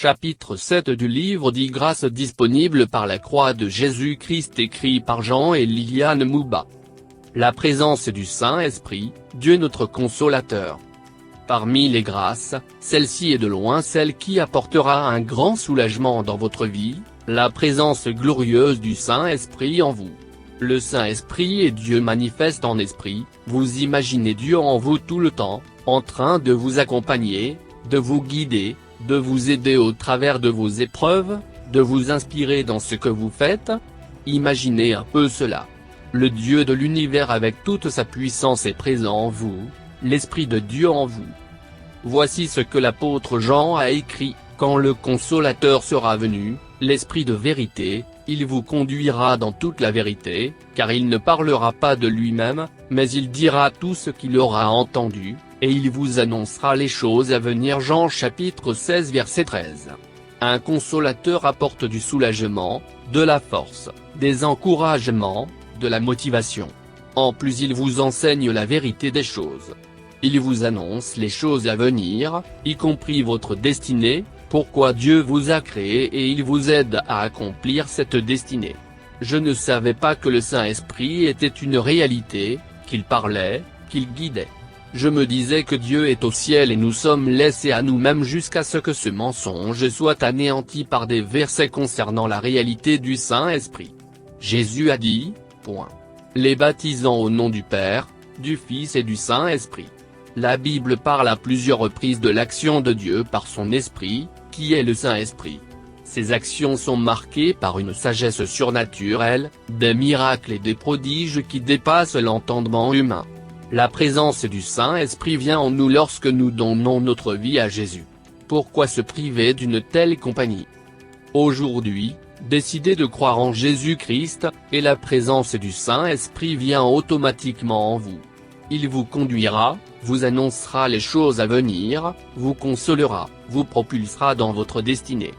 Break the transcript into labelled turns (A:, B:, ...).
A: Chapitre 7 du livre dit Grâce disponible par la croix de Jésus-Christ écrit par Jean et Liliane Mouba. La présence du Saint-Esprit, Dieu notre consolateur. Parmi les grâces, celle-ci est de loin celle qui apportera un grand soulagement dans votre vie, la présence glorieuse du Saint-Esprit en vous. Le Saint-Esprit est Dieu manifeste en esprit, vous imaginez Dieu en vous tout le temps, en train de vous accompagner, de vous guider, de vous aider au travers de vos épreuves, de vous inspirer dans ce que vous faites. Imaginez un peu cela. Le Dieu de l'univers avec toute sa puissance est présent en vous, l'Esprit de Dieu en vous. Voici ce que l'apôtre Jean a écrit, quand le Consolateur sera venu, l'Esprit de vérité, il vous conduira dans toute la vérité, car il ne parlera pas de lui-même, mais il dira tout ce qu'il aura entendu, et il vous annoncera les choses à venir. Jean chapitre 16 verset 13. Un consolateur apporte du soulagement, de la force, des encouragements, de la motivation. En plus il vous enseigne la vérité des choses. Il vous annonce les choses à venir, y compris votre destinée, pourquoi Dieu vous a créé et il vous aide à accomplir cette destinée. Je ne savais pas que le Saint-Esprit était une réalité, qu'il parlait, qu'il guidait. Je me disais que Dieu est au ciel et nous sommes laissés à nous-mêmes jusqu'à ce que ce mensonge soit anéanti par des versets concernant la réalité du Saint-Esprit. Jésus a dit, les baptisant au nom du Père, du Fils et du Saint-Esprit. La Bible parle à plusieurs reprises de l'action de Dieu par son Esprit, qui est le Saint-Esprit. Ces actions sont marquées par une sagesse surnaturelle, des miracles et des prodiges qui dépassent l'entendement humain. La présence du Saint-Esprit vient en nous lorsque nous donnons notre vie à Jésus. Pourquoi se priver d'une telle compagnie? Aujourd'hui, décidez de croire en Jésus-Christ, et la présence du Saint-Esprit vient automatiquement en vous. Il vous conduira, vous annoncera les choses à venir, vous consolera, vous propulsera dans votre destinée.